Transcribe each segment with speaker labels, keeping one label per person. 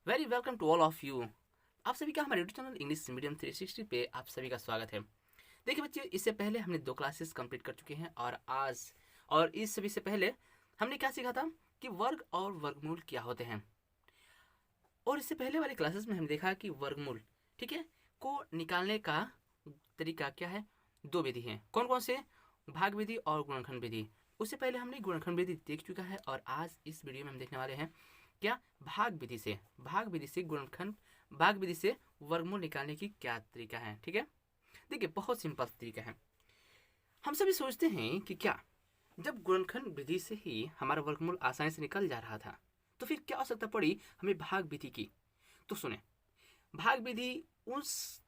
Speaker 1: Very welcome to all of you. आप सभी का हमारे यूट्यूब चैनल इंग्लिश मीडियम 360 पे आप सभी का स्वागत है। देखिए बच्चे, इससे पहले हमने 2 क्लासेस कंप्लीट कर चुके हैं और इस सभी से पहले हमने क्या सीखा था कि वर्ग और वर्गमूल क्या होते हैं। और इससे पहले वाले क्लासेस में हमने देखा कि वर्गमूल, ठीक है, को निकालने का तरीका क्या है। 2 विधि हैं। कौन कौन से? भाग विधि और गुणनखंड विधि। उससे पहले हमने गुणनखंड विधि देख चुका है और आज इस वीडियो में हम देखने वाले हैं क्या, भाग विधि से गुणनखंड, भाग विधि से वर्गमूल निकालने की क्या तरीका है। ठीक है, देखिए बहुत सिंपल तरीका है। हम सभी सोचते हैं कि क्या, जब गुणनखंड विधि से ही हमारा वर्गमूल आसानी से निकल जा रहा था तो फिर क्या आवश्यकता पड़ी हमें भाग विधि की। तो सुने, भाग विधि उस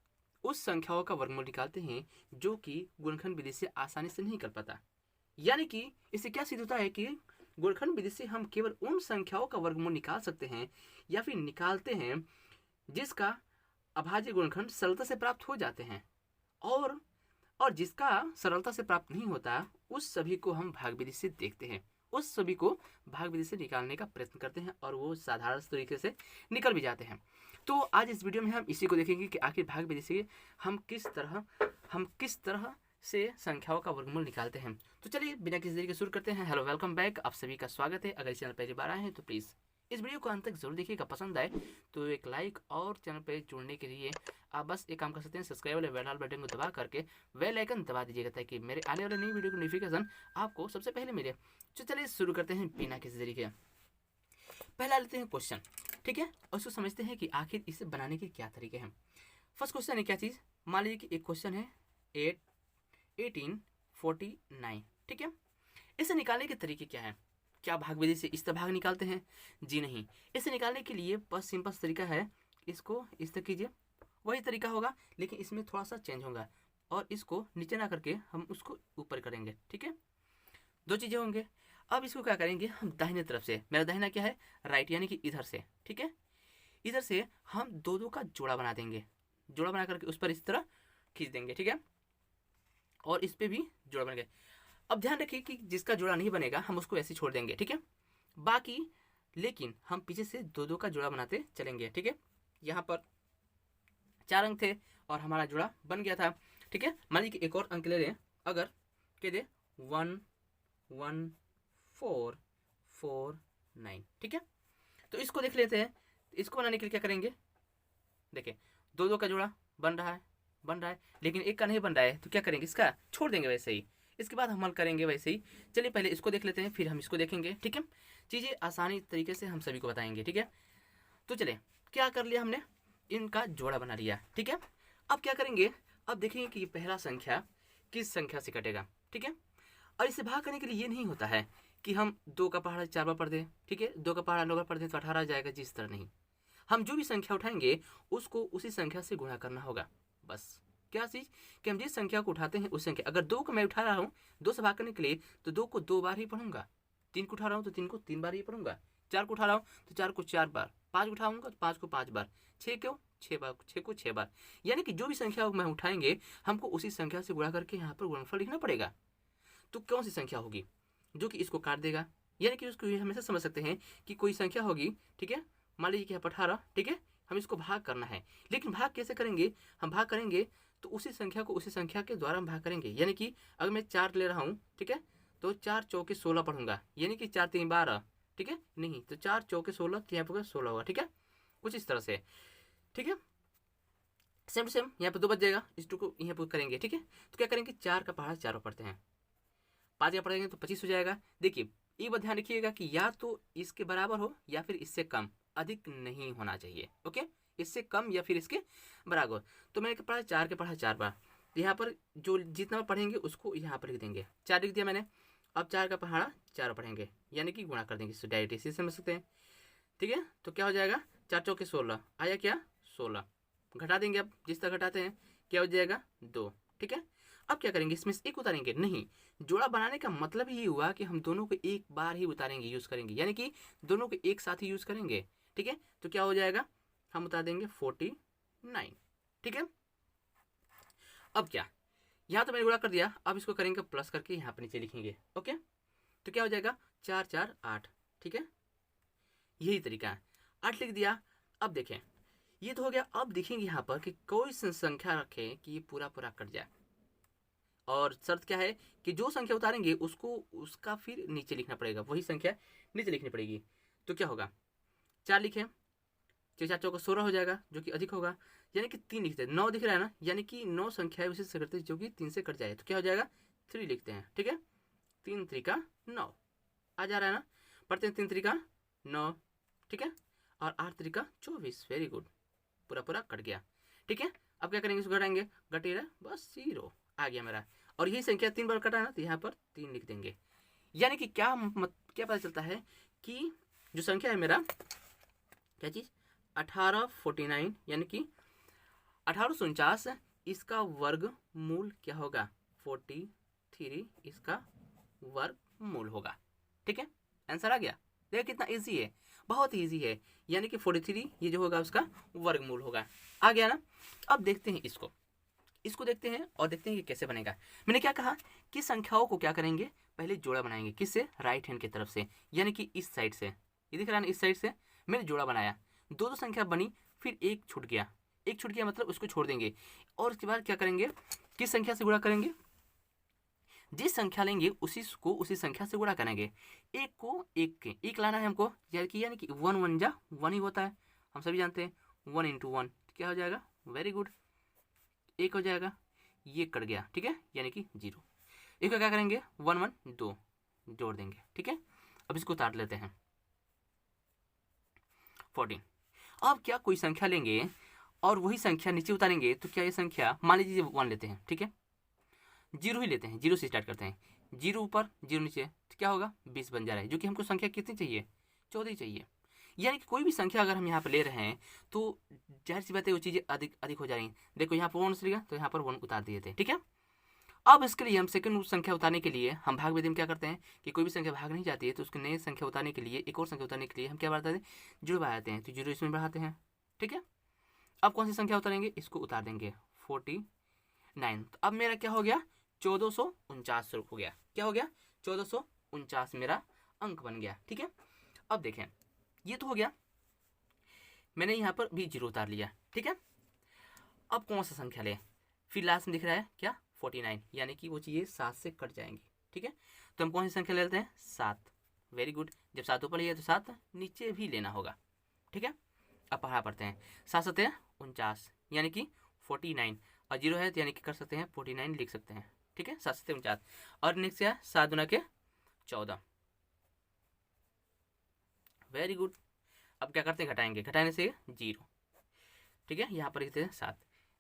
Speaker 1: संख्याओं का वर्गमूल निकालते हैं जो कि गुणनखंड विधि से आसानी से नहीं निकल पाता। यानी कि इससे क्या सिद्ध होता है कि गुणनखंड विधि से हम केवल उन संख्याओं का वर्गमूल निकाल सकते हैं या फिर निकालते हैं जिसका अभाज्य गुणनखंड सरलता से प्राप्त हो जाते हैं, और जिसका सरलता से प्राप्त नहीं होता उस सभी को हम भाग विधि से देखते हैं, उस सभी को भाग विधि से निकालने का प्रयत्न करते हैं और वो साधारण तरीके से निकल भी जाते हैं। तो आज इस वीडियो में हम इसी को देखेंगे कि आखिर भाग विधि से हम किस तरह से संख्याओं का वर्गमूल निकालते हैं। तो चलिए बिना किसी देरी के शुरू करते हैं। हेलो, वेलकम बैक, आप सभी का स्वागत है। अगर इस चैनल पहली बार आए हैं तो प्लीज़ इस वीडियो को अंत तक जरूर देखिएगा। पसंद आए तो एक लाइक, और चैनल पर जुड़ने के लिए आप बस एक काम कर सकते हैं, सब्सक्राइब वाले बेल बटन को दबा करके बेल आइकन दबा दीजिएगा ताकि मेरे आने वाले नई वीडियो की नोटिफिकेशन आपको सबसे पहले मिले। तो चलिए शुरू करते हैं बिना किसी देरी के। पहला लेते हैं क्वेश्चन, ठीक है, और उसको समझते हैं कि आखिर इसे बनाने के क्या तरीके हैं। फर्स्ट क्वेश्चन है क्या चीज़, मान लीजिए कि एक क्वेश्चन है 1849, ठीक है। इसे निकालने के तरीके क्या है? क्या भाग विधि से इस तरह भाग निकालते हैं? जी नहीं। इसे निकालने के लिए बस सिंपल तरीका है, इसको इस तरह कीजिए, वही तरीका होगा लेकिन इसमें थोड़ा सा चेंज होगा, और इसको नीचे ना करके हम उसको ऊपर करेंगे, ठीक है। 2 चीज़ें होंगे। अब इसको क्या करेंगे, हम दाहिने तरफ से, मेरा दाहिना क्या है, राइट, यानी कि इधर से, ठीक है, इधर से हम दो का जोड़ा बना देंगे। जोड़ा बना करके उस पर इस तरह खींच देंगे, ठीक है, और इस पे भी जोड़ा बन गया। अब ध्यान रखिए कि जिसका जोड़ा नहीं बनेगा हम उसको ऐसे छोड़ देंगे, ठीक है। बाकी लेकिन हम पीछे से दो का जोड़ा बनाते चलेंगे, ठीक है। यहाँ पर 4 अंक थे और हमारा जोड़ा बन गया था, ठीक है। मान लीजिए कि एक और अंक ले लें, अगर कह दे 1 1 4 4 9, ठीक है। तो इसको देख लेते हैं। इसको बनाने के लिए क्या करेंगे, देखिए दो का जोड़ा बन रहा है लेकिन एक का नहीं बन रहा है, तो क्या करेंगे, इसका छोड़ देंगे वैसे ही। इसके बाद हम हल करेंगे वैसे ही। चलिए पहले इसको देख लेते हैं, फिर हम इसको देखेंगे, ठीक है। चीज़ें आसानी तरीके से हम सभी को बताएंगे, ठीक है। तो चलिए, क्या कर लिया हमने, इनका जोड़ा बना लिया, ठीक है। अब क्या करेंगे, अब देखेंगे कि ये पहला संख्या किस संख्या से कटेगा, ठीक है। और इसे भाग करने के लिए ये नहीं होता है कि हम 2 का पहाड़ा 4 बार पढ़ दें, ठीक है, 2 का पहाड़ा 9 बार पढ़ दें तो 18 आ जाएगा, जिस तरह नहीं। हम जो भी संख्या उठाएंगे उसको उसी संख्या से गुणा करना होगा। बस क्या चीज़, कि हम जिस संख्या को उठाते हैं उस संख्या, अगर 2 को मैं उठा रहा हूँ 2 से भाग करने के लिए तो 2 को 2 बार ही पढ़ूंगा, 3 को उठा रहा हूँ तो 3 को 3 बार ही पढ़ूंगा, 4 को उठा रहा हूँ तो 4 को 4 बार, 5 उठाऊंगा तो 5 को 5 बार, 6 को 6 बार, 6 को 6 बार। यानी कि जो भी संख्या मैं उठाएंगे हमको उसी संख्या से गुणा करके यहाँ पर गुणनफल लिखना पड़ेगा। तो कौन सी संख्या होगी जो कि इसको काट देगा, यानी कि उसको हमेशा समझ सकते हैं कि कोई संख्या होगी, ठीक है। मान लीजिए कि यहाँ पर 18, ठीक है, हम इसको भाग करना है, लेकिन भाग कैसे करेंगे, हम भाग करेंगे तो उसी संख्या को उसी संख्या के द्वारा हम भाग करेंगे। यानी कि अगर मैं 4 ले रहा हूँ, ठीक है, तो 4 चौके 16 पढ़ूंगा, यानी कि 4 3 12, ठीक है, नहीं तो 4 चौके 16, तो यहाँ पर 16 होगा, ठीक है, कुछ इस तरह से, ठीक है। सेम टू सेम यहाँ पर 2 बच जाएगा, इस 2 को यहाँ पर करेंगे, ठीक है। तो क्या करेंगे, 4 का पहाड़ा 4 पढ़ते हैं, 5 का पढ़ेंगे तो 25 हो जाएगा। देखिए एक बात ध्यान रखिएगा कि या तो इसके बराबर हो या फिर इससे कम, अधिक नहीं होना चाहिए, ओके, इससे कम या फिर इसके बराबर। तो मैंने पढ़ा 4 के पढ़ा 4 बार, तो यहाँ पर जो जितना पढ़ेंगे उसको यहाँ पर लिख देंगे, 4 लिख दिया मैंने। अब 4 का पहाड़ा 4 पढ़ेंगे, यानी कि गुणा कर देंगे, इससे डायरेक्ट इसी समझ सकते हैं, ठीक है। तो क्या हो जाएगा, 4 चौके 16 आया, क्या 16, घटा देंगे, अब जिस तरह घटाते हैं क्या हो जाएगा 2, ठीक है। अब क्या करेंगे, इसमें से एक उतारेंगे नहीं, जोड़ा बनाने का मतलब ही हुआ कि हम दोनों को एक बार ही उतारेंगे, यूज करेंगे, यानी कि दोनों को एक साथ ही यूज करेंगे, ठीक है। तो क्या हो जाएगा, हम उतार देंगे 49, ठीक है। अब क्या, यहाँ तो मैंने गुणा कर दिया, अब इसको करेंगे प्लस करके यहाँ पर नीचे लिखेंगे, ओके। तो क्या हो जाएगा 4 4 8, ठीक है, यही तरीका है। 8 लिख दिया, अब देखें, ये तो हो गया। अब देखेंगे यहाँ पर कि कोई संख्या रखें कि ये पूरा पूरा कट जाए, और शर्त क्या है कि जो संख्या उतारेंगे उसको उसका फिर नीचे लिखना पड़ेगा, वही संख्या नीचे लिखनी पड़ेगी। तो क्या होगा, 4 लिखे, 4 4 चौका 16 हो जाएगा, जो कि अधिक होगा, यानी कि 3 लिखते हैं। 9 दिख रहा है ना, यानी कि 9 संख्या है उसी से करते हैं जो कि 3 से कट जाए, तो क्या हो जाएगा, 3 लिखते हैं। ठीक है, 3 3 9 आ जा रहा है ना, पढ़ते हैं। 3 3 9, ठीक है, और 8 3 24, वेरी गुड, पूरा पूरा कट गया। ठीक है, अब क्या करेंगे, इसको घटाएंगे, घटेगा बस 0 आ गया मेरा। और यही संख्या 3 बार कटा ना, तो यहाँ पर 3 लिख देंगे। यानी कि क्या क्या पता चलता है कि जो संख्या है मेरा, क्या चीज़, 1849, यानी कि 1849, इसका वर्गमूल क्या होगा, 43 इसका वर्गमूल होगा। ठीक है, आंसर आ गया। देखिए कितना इजी है, बहुत इजी है। यानी कि 43 ये जो होगा उसका वर्गमूल होगा। आ गया ना। अब देखते हैं इसको देखते हैं और देखते हैं कि कैसे बनेगा। मैंने क्या कहा कि संख्याओं को क्या करेंगे, पहले जोड़ा बनाएंगे। किससे, राइट हैंड की तरफ से, यानी कि इस साइड से। ये दिख रहा है ना, इस साइड से मैंने जोड़ा बनाया, दो संख्या बनी, फिर एक छूट गया। एक छूट गया मतलब उसको छोड़ देंगे। और उसके बाद क्या करेंगे, किस संख्या से गुणा करेंगे, जिस संख्या लेंगे उसी को उसी संख्या से गुणा करेंगे। एक को एक के एक लाना है हमको, यानी कि 1 1 जा 1 ही होता है, हम सभी जानते हैं। 1 × 1 क्या हो जाएगा, वेरी गुड, 1 हो जाएगा। ये कट गया, ठीक है, यानी कि 0। एक क्या करेंगे, 1 1 2 जोड़ देंगे। ठीक है, अब इसको उतार लेते हैं, 14। अब क्या कोई संख्या लेंगे और वही संख्या नीचे उतारेंगे, तो क्या ये संख्या, मान लीजिए 1 लेते हैं, ठीक है, 0 ही लेते हैं, 0 से स्टार्ट करते हैं, 0 ऊपर 0 नीचे, तो क्या होगा, 20 बन जा रहा है, जो कि हमको संख्या कितनी चाहिए, 14 चाहिए। यानी कि कोई भी संख्या अगर हम यहाँ पर ले रहे हैं तो जाहिर सी बात है वो चीज़ें अधिक हो जा रही हैं। देखो यहाँ पर 1 चलेगा तो यहाँ पर 1 उतार दिए थे। ठीक है, अब इसके लिए हम सेकंड संख्या उतारने के लिए हम भाग विधि में क्या करते हैं कि कोई भी संख्या भाग नहीं जाती है तो उसके नए संख्या उतारने के लिए, एक और संख्या उतारने के लिए हम क्या बढ़ाते हैं, 0 बढ़ाते हैं, तो 0 इसमें बढ़ाते हैं। ठीक है, अब कौन सी संख्या उतारेंगे, इसको उतार देंगे, 49। तो अब मेरा क्या हो गया, 1449 हो गया। क्या हो गया, 1449 मेरा अंक बन गया। ठीक है, अब देखें, ये तो हो गया, मैंने यहाँ पर भी 0 उतार लिया। ठीक है, अब कौन सा संख्या ले, फिर लास्ट में दिख रहा है क्या, 49, यानी कि वो चीज़ें 7 से कट जाएंगी। ठीक है, तो हम कौन सी संख्या ले लेते हैं, 7। वेरी गुड, जब 7 ऊपर लिया तो 7 नीचे भी लेना होगा। ठीक है, अब पढ़ा पढ़ते हैं, 7 7 49, यानी कि 49, और 0 है तो यानी कि कर सकते हैं 49 लिख सकते हैं। ठीक है, 7 7 49, और नेक्स्ट क्या, 7 दूना के 14। वेरी गुड, अब क्या करते हैं, घटाएंगे, घटाने से 0। ठीक है, यहाँ पर लिखते हैं 7,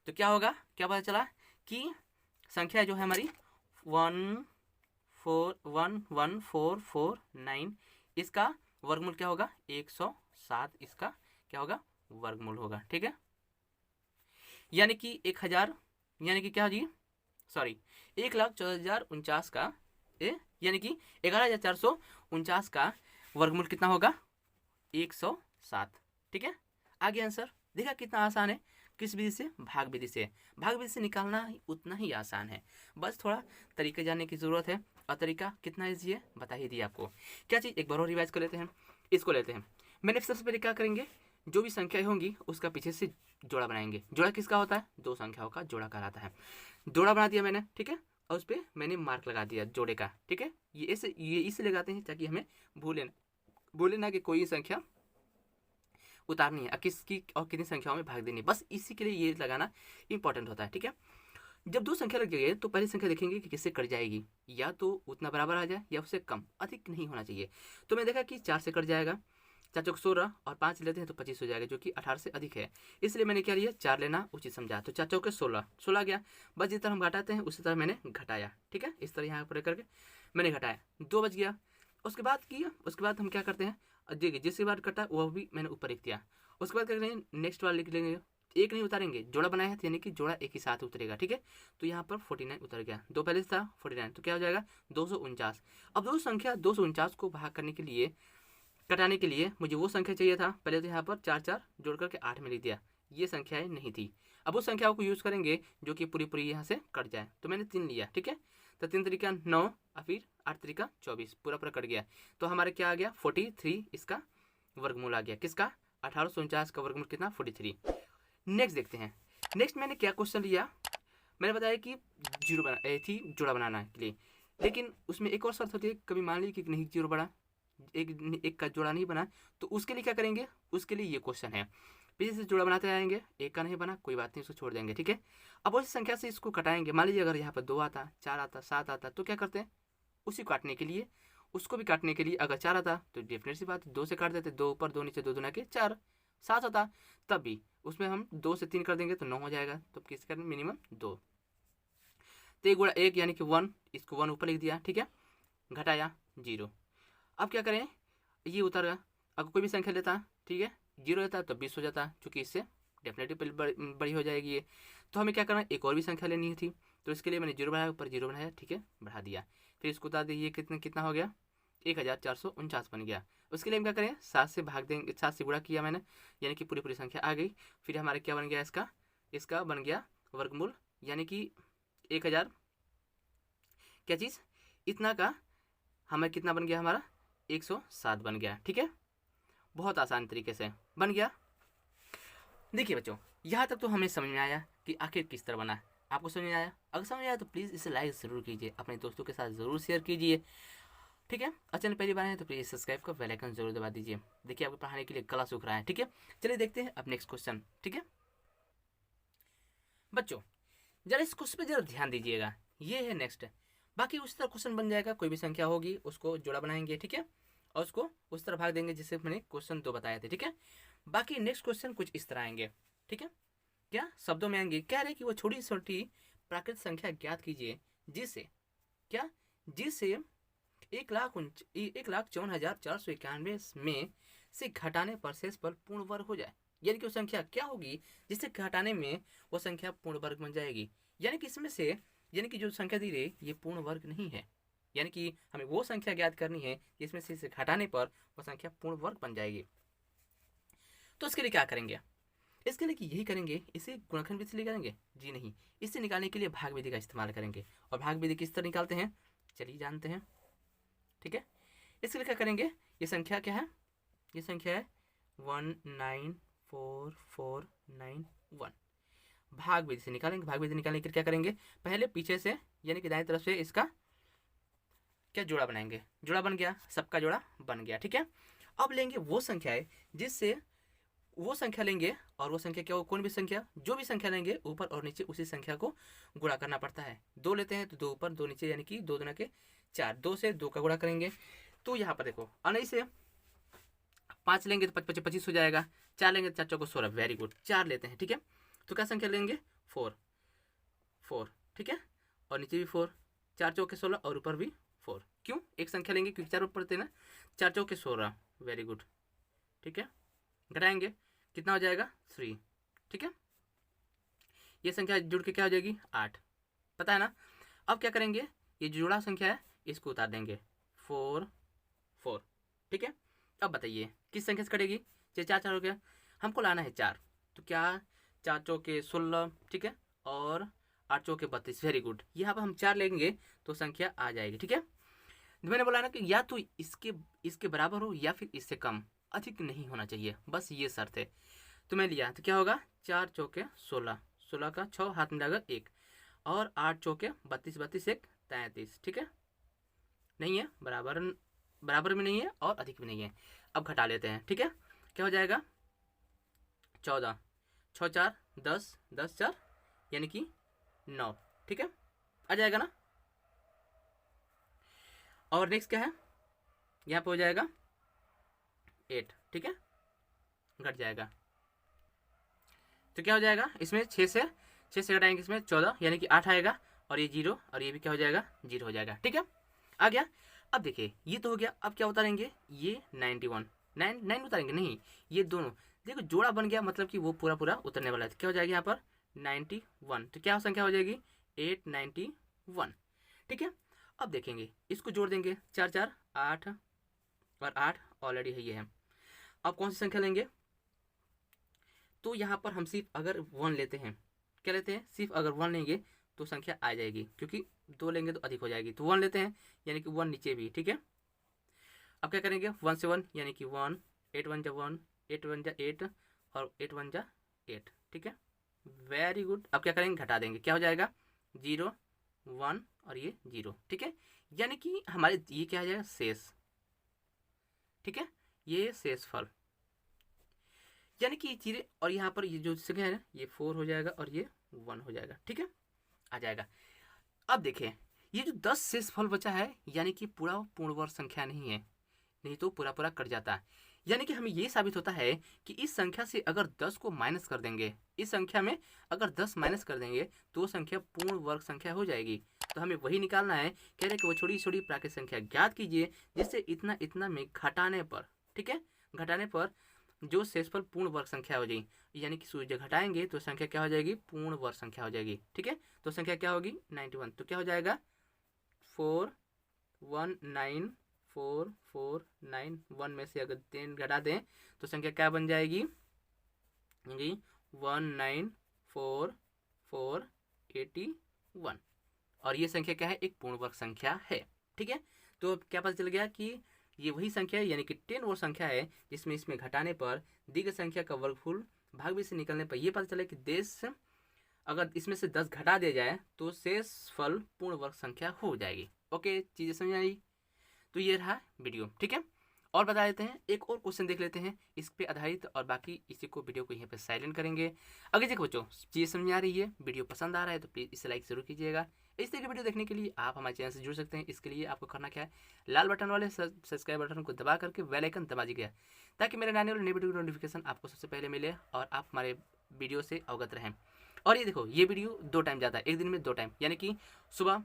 Speaker 1: तो क्या होगा, क्या पता चला कि संख्या जो है हमारी 11449, इसका वर्गमूल क्या होगा, 107, इसका क्या होगा, वर्गमूल होगा। ठीक है, यानी कि 1000, यानी कि क्या जी, सॉरी, 1,14,049 का यानी कि 11,449 का वर्गमूल कितना होगा, 107। ठीक है, आगे आंसर देखा कितना आसान है, किस विधि से, भाग विधि से। भाग विधि से निकालना उतना ही आसान है, बस थोड़ा तरीके जानने की ज़रूरत है। और तरीका कितना ईजी है बता ही दिया आपको। क्या चीज़, एक बार और रिवाइज कर लेते हैं। इसको लेते हैं, मैंने सबसे पहले क्या करेंगे, जो भी संख्या होंगी उसका पीछे से जोड़ा बनाएंगे। जोड़ा किसका होता है, दो संख्याओं का जोड़ा कहलाता है। जोड़ा बना दिया मैंने, ठीक है, और उस पर मैंने मार्क लगा दिया जोड़े का। ठीक है, ये इसलिए लगाते हैं ताकि हमें भूले ना कि कोई संख्या उतारनी है, किसकी और कितनी संख्याओं में भाग देनी है, बस इसी के लिए ये लगाना इंपॉर्टेंट होता है। ठीक है, जब दो संख्या लग जाएगी तो पहली संख्या देखेंगे कि किससे कट जाएगी, या तो उतना बराबर आ जाए या उससे कम, अधिक नहीं होना चाहिए। तो मैं देखा कि 4 से कट जाएगा, 4 चौक 16 और 5 लेते हैं तो 25 हो जाएगा, जो कि 18 से अधिक है, इसलिए मैंने क्या लिया, 4 लेना उचित समझा। तो 4 चौके 16 गया, बस जिस तरह हम घटाते हैं उसी तरह मैंने घटाया। ठीक है, इस तरह यहाँ पर करके मैंने घटाया, 2 बच गया। उसके बाद हम क्या करते हैं, देखिए जिसके बाद कटा वह भी मैंने ऊपर लिख दिया। उसके बाद क्या करेंगे, नेक्स्ट वाला लिख लेंगे, एक नहीं उतारेंगे, जोड़ा बनाया है तो यानी कि जोड़ा एक ही साथ उतरेगा। ठीक है, तो यहाँ पर 49 उतर गया, 2 पहले से था 49, तो क्या हो जाएगा 249। अब दो संख्या 249 को भाग करने के लिए, कटाने के लिए मुझे वो संख्या चाहिए था, पहले तो यहाँ पर 4 4 जोड़ करके 8 में लिख दिया, ये संख्याएं नहीं थी। अब उस संख्याओं को यूज़ करेंगे जो कि पूरी यहाँ से कट जाए, तो मैंने 3 लिया। ठीक है, तो 3 तरीका 9 और फिर 8 तरीका 24, पूरा कट गया। तो हमारे क्या आ गया, 43 इसका वर्गमूल आ गया, किसका, 1849 का वर्गमूल कितना 43। नेक्स्ट देखते हैं। नेक्स्ट मैंने क्या क्वेश्चन लिया, मैंने बताया कि जीरो बना थी जोड़ा बनाना के लिए, लेकिन उसमें एक और शर्त होती है, कभी मान ली कि नहीं जीरो बना, एक का जोड़ा नहीं बना, तो उसके लिए क्या करेंगे, उसके लिए ये क्वेश्चन है, पीछे से जोड़ा बनाते आएंगे, एक का नहीं बना कोई बात नहीं, उसको छोड़ देंगे, ठीक है। अब उस संख्या से इसको कटाएंगे, मान लीजिए अगर यहाँ पर 2 आता, 4 आता, 7 आता, तो क्या करते हैं, उसी को काटने के लिए, उसको भी काटने के लिए अगर 4 आता तो डेफिनेट सी बात 2 से काट देते, 2 ऊपर 2 नीचे, 2 दूना के 4। 7 आता तब भी उसमें हम 2 से 3 कर देंगे तो 9 हो जाएगा, तो किस करना मिनिमम 2, तो 1 गुणा 1 यानी कि 1, इसको 1 ऊपर लिख दिया, ठीक है, घटाया 0। अब क्या करें, ये उतर गया, अगर कोई भी संख्या लेता, ठीक है, 0 रहता तो 20 हो जाता, चूंकि इससे डेफिनेटली बड़ी हो जाएगी ये, तो हमें क्या करना, एक और भी संख्या लेनी थी, तो इसके लिए मैंने 0 बनाया, ऊपर 0 बनाया, ठीक है, बढ़ा दिया, फिर इसको उतार दिए, कितना हो गया 1449 बन गया। उसके लिए हम क्या करें, 7 से भाग देंगे, 7 से गुणा किया मैंने, यानी कि पूरी संख्या आ गई, फिर हमारा क्या बन गया, इसका बन गया वर्गमूल, यानी कि 1000 क्या चीज़ इतना का हमें कितना बन गया, हमारा 107 बन गया, ठीक है, बहुत आसान तरीके से बन गया। देखिए बच्चों, यहाँ तक तो हमें समझ में आया कि आखिर किस तरह बना, आपको समझ में आया, अगर समझ में आया तो प्लीज़ इसे लाइक ज़रूर कीजिए, अपने दोस्तों के साथ ज़रूर शेयर कीजिए, ठीक है। चैनल पहली बार है तो प्लीज़ सब्सक्राइब का बेल आइकन जरूर दबा दीजिए, देखिए आपको पढ़ाने के लिए गला सूख रहा है, ठीक है। चलिए देखते हैं अब नेक्स्ट क्वेश्चन, ठीक है बच्चों, जरा इस क्वेश्चन पे जरा ध्यान दीजिएगा, ये है नेक्स्ट, बाकी उस तरह क्वेश्चन बन जाएगा, कोई भी संख्या होगी उसको जोड़ा बनाएंगे, ठीक है, और उसको उस तरह भाग देंगे जिससे मैंने क्वेश्चन 2 बताए थे, ठीक है। बाकी नेक्स्ट क्वेश्चन कुछ इस तरह आएंगे, ठीक है, क्या शब्दों में आएंगे, कह रहे कि वो छोटी छोटी प्राकृतिक संख्या ज्ञात कीजिए जिससे क्या, जिससे 1,54,491 में से घटाने पर शेष पर पूर्ण वर्ग हो जाए, यानी कि वो संख्या क्या होगी जिससे घटाने में वो संख्या पूर्ण वर्ग बन जाएगी, यानी कि इसमें से, यानी कि जो संख्या दी रही ये पूर्ण वर्ग नहीं है, यानी कि हमें वो संख्या ज्ञात करनी है जिसमें से इसे घटाने पर वो संख्या पूर्ण वर्ग बन जाएगी। तो इसके लिए क्या करेंगे, इसके लिए कि यही करेंगे, इसे गुणनखंड विधि से निकालेंगे, जी नहीं, इसे निकालने के लिए भाग विधि का इस्तेमाल करेंगे, और भाग विधि किस तरह निकालते हैं चलिए जानते हैं, ठीक है। इसके लिए क्या करेंगे, ये संख्या क्या है, ये संख्या है 194491, भाग विधि से निकालेंगे। भाग विधि निकालने के लिए क्या करेंगे, पहले पीछे से यानी कि दाएं तरफ से इसका क्या जोड़ा बनाएंगे, जोड़ा बन गया, सबका जोड़ा बन गया, ठीक है। अब लेंगे वो संख्या है जिससे वो संख्या लेंगे, और वो संख्या क्या हो, कौन भी संख्या, जो भी संख्या लेंगे ऊपर और नीचे उसी संख्या को गुणा करना पड़ता है, 2 लेते हैं तो 2 ऊपर 2 नीचे, यानी कि 2 दूना के 4, 2 से 2 का गुणा करेंगे, तो यहाँ पर देखो अनई से 5 लेंगे तो 5 25 हो जाएगा, 4 लेंगे तो 4 चौको 16, वेरी गुड, 4 लेते हैं, ठीक है, तो क्या संख्या लेंगे 4, ठीक है, और नीचे भी 4, 4 चौके 16 और ऊपर भी 4, क्यों एक संख्या लेंगे क्योंकि 4 ऊपर थे ना, 4 चौके 16, वेरी गुड, ठीक है, घटाएंगे कितना हो जाएगा 3, ठीक है, ये संख्या जुड़ के क्या हो जाएगी 8, पता है ना। अब क्या करेंगे, ये जो जुड़ा संख्या है इसको उतार देंगे 4, ठीक है। अब बताइए किस संख्या से कटेगी, 4 4 हो गया, हमको लाना है 4, तो क्या 4 चौके 16, ठीक है, और 8 चौके 32, वेरी गुड, यहाँ पर हम 4 लेंगे तो संख्या आ जाएगी, ठीक है। मैंने बोला ना कि या तो इसके बराबर हो या फिर इससे कम, अधिक नहीं होना चाहिए, बस ये शर्त है, तो मैं लिया तो क्या होगा 4 चौके 16, 16 का 6 हाथ में लगा 1, और 8 चौके 32, 32 1 33, ठीक है, नहीं है बराबर में नहीं है और अधिक भी नहीं है। अब घटा लेते हैं, ठीक है, क्या हो जाएगा 14, 6 4 10, 10 4 यानी कि 9, ठीक है, आ जाएगा ना। और नेक्स्ट क्या है, यहाँ पे हो जाएगा 8, ठीक है, घट जाएगा, तो क्या हो जाएगा इसमें 6 से घटाएंगे, इसमें 14 यानी कि 8 आएगा, और ये 0 और ये भी क्या हो जाएगा 0 हो जाएगा, ठीक है, आ गया। अब देखिए ये तो हो गया, अब क्या उतारेंगे, ये 91 9 उतारेंगे नहीं, ये दोनों देखो जोड़ा बन गया, मतलब कि वो पूरा उतरने वाला है, तो क्या हो जाएगा यहाँ पर 91, तो क्या संख्या हो जाएगी 891, ठीक है। अब देखेंगे इसको जोड़ देंगे, 4 4 8 और 8 ऑलरेडी है ये है। अब कौन सी संख्या लेंगे, तो यहाँ पर हम सिर्फ अगर 1 लेते हैं, क्या लेते हैं, सिर्फ अगर 1 लेंगे तो संख्या आ जाएगी, क्योंकि 2 लेंगे तो अधिक हो जाएगी, तो 1 लेते हैं यानी कि 1 नीचे भी, ठीक है। अब क्या करेंगे 1 से 1 यानी कि 1, 8 1 जब 1, 8 1 जा 8 और 8 1 जा 8, ठीक है, वेरी गुड। अब क्या करेंगे, घटा देंगे, क्या हो जाएगा 0 1 और ये 0, ठीक है, यानी कि हमारे ये क्या आ जाएगा शेष, ठीक है, ये शेषफल, यानी कि चीज़ें, और यहाँ पर ये जो संख्या है ना ये 4 हो जाएगा और ये 1 हो जाएगा, ठीक है, आ जाएगा। अब देखें ये जो 10 शेषफल बचा है यानी कि पूरा पूर्ण वर्ग संख्या नहीं है, नहीं तो पूरा पूरा कट जाता है, यानी कि हमें ये साबित होता है कि इस संख्या से अगर 10 को माइनस कर देंगे, इस संख्या में अगर 10 माइनस कर देंगे तो संख्या पूर्ण वर्ग संख्या हो जाएगी। तो हमें वही निकालना है, कह रहे कि वो छोटी छोटी प्राकृतिक संख्या ज्ञात कीजिए जिससे इतना इतना में घटाने पर, ठीक है, घटाने पर जो शेषफल पूर्ण वर्ग संख्या हो जाएगी, यानी कि सूर्य घटाएंगे तो संख्या क्या हो जाएगी, पूर्ण वर्ग संख्या हो जाएगी, ठीक है। तो संख्या क्या होगी 91, तो क्या हो जाएगा 419449, में से अगर 10 घटा दें तो संख्या क्या बन जाएगी जी 194,481, और ये संख्या क्या है, एक पूर्ण वर्ग संख्या है, ठीक है। तो क्या पता चल गया कि ये वही संख्या है, यानी कि 10 वो संख्या है जिसमें इसमें घटाने पर दी गई संख्या का वर्गफूल भाग से निकलने पर यह पता चला कि देश अगर इसमें से 10 घटा दिया जाए तो शेषफल पूर्ण वर्ग संख्या हो जाएगी। ओके, चीज़ें समझ आई। तो ये रहा वीडियो, ठीक है। और बता देते हैं, एक और क्वेश्चन देख लेते हैं इस पे आधारित, और बाकी इसी को वीडियो को यहाँ पे साइलेंट करेंगे। अगर देखो बच्चों चीज़ समझ आ रही है, वीडियो पसंद आ रहा है तो प्लीज़ इसे लाइक जरूर कीजिएगा। इस तरह की वीडियो देखने के लिए आप हमारे चैनल से जुड़ सकते हैं। इसके लिए आपको करना क्या है, लाल बटन वाले सब्सक्राइब बटन को दबा करके बेल आइकन दबा दीजिएगा, ताकि मेरे आने वाले नई वीडियो की नोटिफिकेशन आपको सबसे पहले मिले और आप हमारे वीडियो से अवगत रहें। और ये देखो ये वीडियो 2 टाइम जाता है, एक दिन में 2 टाइम, यानी कि सुबह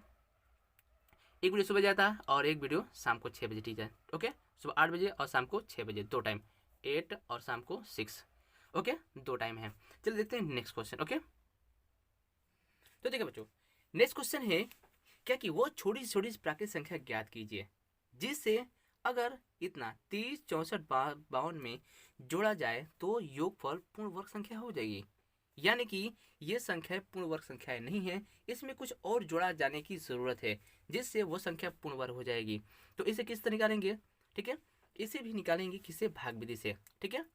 Speaker 1: एक वीडियो सुबह जाता है और एक वीडियो शाम को 6 बजे, ठीक है। ओके, सुबह 8 बजे और शाम को 6 बजे, 2 टाइम, 8 और शाम को 6, ओके, 2 टाइम है। चलिए देखते हैं नेक्स्ट क्वेश्चन। ओके, तो देखिए बच्चों नेक्स्ट क्वेश्चन है क्या कि वो छोटी छोटी प्राकृतिक संख्या ज्ञात कीजिए जिससे अगर इतना 30 64 52 में जोड़ा जाए तो योगफल पूर्ण वर्ग संख्या हो जाएगी, यानी कि ये संख्या पूर्ण वर्ग संख्या नहीं है, इसमें कुछ और जोड़ा जाने की ज़रूरत है जिससे वो संख्या पूर्ण वर्ग हो जाएगी। तो इसे किस तरह निकालेंगे, ठीक है, इसे भी निकालेंगे किससे, भाग विधि से, ठीक है।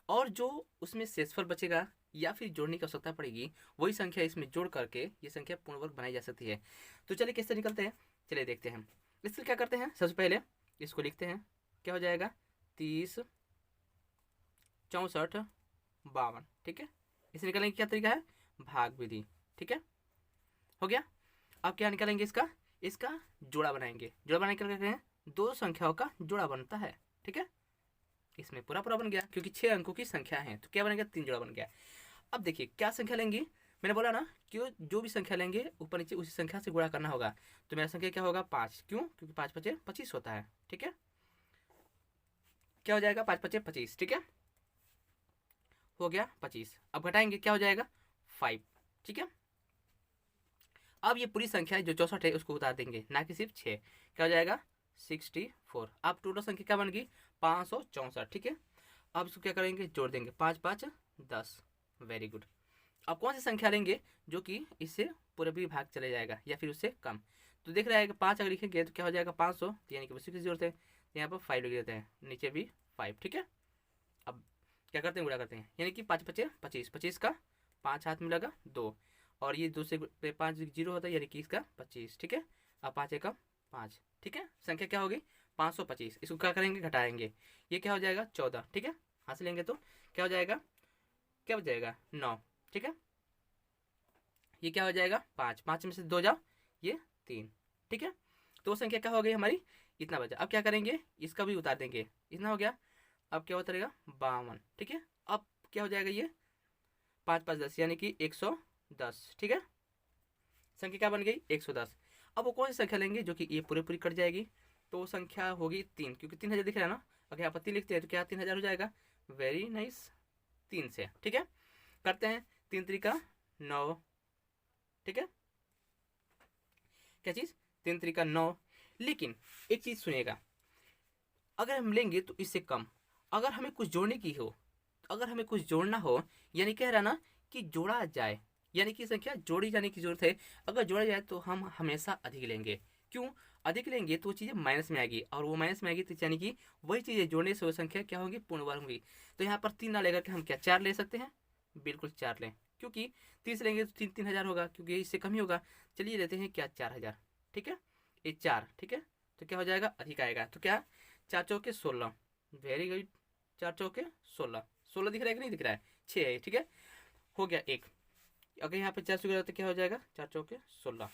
Speaker 1: और जो उसमें शेषफल बचेगा या फिर जोड़ने की आवश्यकता पड़ेगी वही संख्या इसमें जोड़ करके ये संख्या पूर्ण वर्ग बनाई जा सकती है। तो चलिए कैसे निकलते हैं, चलिए देखते हैं। इसलिए क्या करते हैं, सबसे पहले इसको लिखते हैं, क्या हो जाएगा 30 64 52, ठीक है। इसे निकालने की क्या तरीका है, भाग विधि, ठीक है, हो गया। अब क्या निकालेंगे, इसका जोड़ा बनाएंगे, जोड़ा बनाने के क्या हैं, 2 संख्याओं का जोड़ा बनता है, ठीक है। इसमें पूरा पूरा बन गया क्योंकि 6 अंकों की संख्या है, तो क्या बनेगा 3 जोड़ा बन गया। अब देखिए क्या संख्या लेंगे, मैंने बोला ना कि जो भी संख्या लेंगे ऊपर नीचे उसी संख्या से गुणा करना होगा। तो मेरा संख्या क्या होगा 5, क्यों, क्योंकि 5 5 25 होता है, ठीक है। क्या हो जाएगा 5 5 25, ठीक है, हो गया 25। अब घटाएंगे क्या हो जाएगा 5, ठीक है। अब ये पूरी संख्या जो 64 है उसको उतार देंगे, ना कि सिर्फ 6, क्या हो जाएगा 64। अब टोटल संख्या क्या बन गई 564, ठीक है। अब इसको क्या करेंगे, जोड़ देंगे, 5 5 10, वेरी गुड। अब कौन सी संख्या लेंगे जो कि इससे पूरा भी भाग चले जाएगा या फिर उससे कम। तो देख रहा है कि 5 अगर लिखेंगे तो क्या हो जाएगा 500, यानी कि उसी की जरूरत है, यहाँ पर 5 लिख देते हैं, नीचे भी 5, ठीक है। अब क्या करते हैं, गुणा करते हैं, यानी कि 5 5 25, 25 का 5 हाथ में लगा 2, और ये 2 से 5 0 होता है, यानी कि इसका 25, ठीक है। अब 5 1 5, ठीक है, संख्या क्या होगी 525। इसको क्या करेंगे, घटाएंगे, ये क्या हो जाएगा 14, ठीक है, हाथ से लेंगे तो क्या हो जाएगा, क्या हो जाएगा 9, ठीक है। ये क्या हो जाएगा 5, 5 में से 2 जाओ, ये 3, ठीक है। तो संख्या क्या हो गई हमारी, इतना बचा। अब क्या करेंगे, इसका भी उतार देंगे, इतना हो गया। अब क्या होता रहेगा 52, ठीक है। अब क्या हो जाएगा, ये 5 5 10, यानी कि 110, ठीक है। संख्या क्या बन गई 110। अब वो कौन सी संख्या लेंगे जो कि ये पूरे पूरी कट जाएगी, तो संख्या होगी 3, क्योंकि 3000 दिख रहा है ना। अगर यहाँ पर 3 लिखते हैं तो क्या 3000 हो जाएगा, वेरी नाइस, 3 से, ठीक है। करते हैं 3 3 9, ठीक है, क्या चीज़ 3 3 9। लेकिन एक चीज़ सुनिएगा, अगर हम लेंगे तो इससे कम, अगर हमें कुछ जोड़ने की हो, अगर हमें कुछ जोड़ना हो, यानी कह रहा ना कि जोड़ा जाए, यानी कि संख्या जोड़ी जाने की जरूरत है। अगर जोड़ा जाए तो हम हमेशा अधिक लेंगे, क्यों, अधिक लेंगे तो वो चीज़ें माइनस में आएगी, और वो माइनस में आएगी तो यानी कि वही चीज़ें जोड़ने से वो संख्या क्या होगी, पूर्ण वर्ग होगी। तो यहाँ पर 3 ना लेकर के हम क्या 4 ले सकते हैं, बिल्कुल 4 लें, क्योंकि 30 लेंगे तो 3,000 होगा, क्योंकि इससे कम ही होगा। चलिए लेते हैं क्या 4,000, ठीक है, ये 4, ठीक है, तो क्या हो जाएगा, अधिक आएगा। तो क्या 4 चौके 16, वेरी गुड, 4 चौके 16, 16 दिख रहा है कि नहीं दिख रहा है, 6 है, ठीक है, हो गया एक। अगर यहाँ पे 4 से तो क्या हो जाएगा, 4 चौके 16,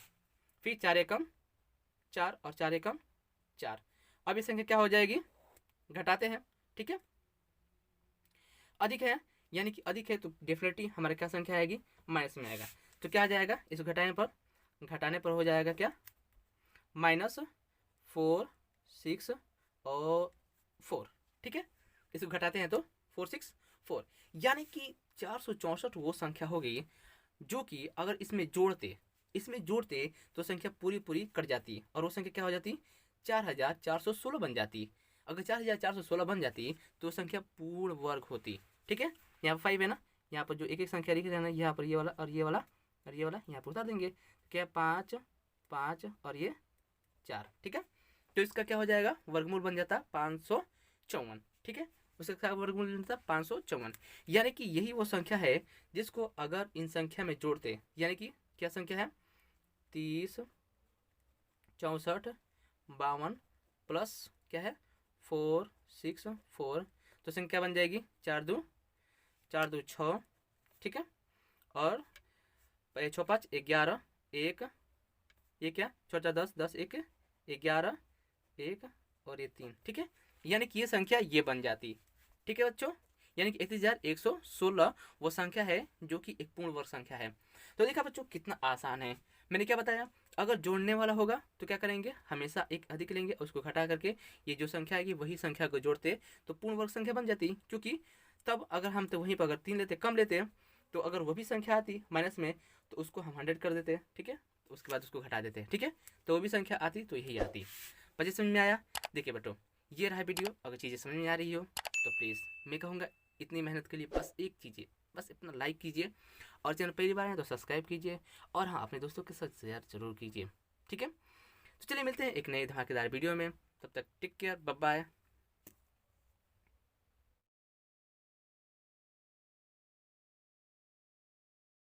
Speaker 1: फिर 4 एकम 4 और 4 एकम 4। अब ये संख्या क्या हो जाएगी, घटाते हैं, ठीक है, अधिक है, यानी कि अधिक है तो डेफिनेटली हमारे क्या संख्या आएगी, माइनस में आएगा। तो क्या आ जाएगा, इसको घटाने पर हो जाएगा क्या, -4 6 और 4, ठीक है, इसको घटाते हैं तो 4 6 4, यानी कि 464 वो संख्या हो गई जो कि अगर इसमें जोड़ते तो संख्या पूरी पूरी कट जाती है, और वो संख्या क्या हो जाती, 4416 बन जाती। अगर 4416 बन जाती तो संख्या पूर्ण वर्ग होती, ठीक है। यहाँ पर 5 है ना, यहाँ पर जो एक एक संख्या लिख देना, यहाँ पर ये वाला और ये वाला और ये वाला यहाँ पर उतार देंगे, क्या 5 5 और ये 4, ठीक है। तो इसका क्या हो जाएगा, वर्गमूल बन जाता 554, ठीक है, उसका वर्गमूल बनता 554। यानी कि यही वो संख्या है जिसको अगर इन संख्या में जोड़ते, यानी कि क्या संख्या है, 30 64 52 प्लस क्या है 4 6 4, तो संख्या बन जाएगी 4 2 6, ठीक है, और 6 5 11 1, ये क्या 4 10 10 1 11 1 और ये 3, ठीक है, यानी कि ये संख्या ये बन जाती, ठीक है बच्चों। यानी कि 31,116 वो संख्या है जो कि एक पूर्ण वर्ग संख्या है। तो देखा बच्चों कितना आसान है, मैंने क्या बताया, अगर जोड़ने वाला होगा तो क्या करेंगे, हमेशा एक अधिक लेंगे, उसको घटा करके ये जो संख्या आएगी वही संख्या को जोड़ते तो पूर्ण वर्ग संख्या बन जाती। क्योंकि तब अगर हम तो वहीं पर अगर 3 लेते, कम लेते, तो अगर वो भी संख्या आती माइनस में तो उसको हम 100 कर देते, ठीक है, तो उसके बाद उसको घटा देते, ठीक है, तो वो भी संख्या आती तो यही आती। बच्चे समझ में आया। देखिए बच्चों ये रहा वीडियो, अगर चीज़ें समझ में आ रही हो तो प्लीज़ मैं कहूँगा इतनी मेहनत के लिए बस एक चीज़ें, बस अपना लाइक कीजिए, और चैनल पहली बार है तो सब्सक्राइब कीजिए, और हाँ अपने दोस्तों के साथ शेयर जरूर कीजिए, ठीक है। तो चलिए मिलते हैं एक नए धमाकेदार वीडियो में, तब तक टेक केयर, बाय बाय।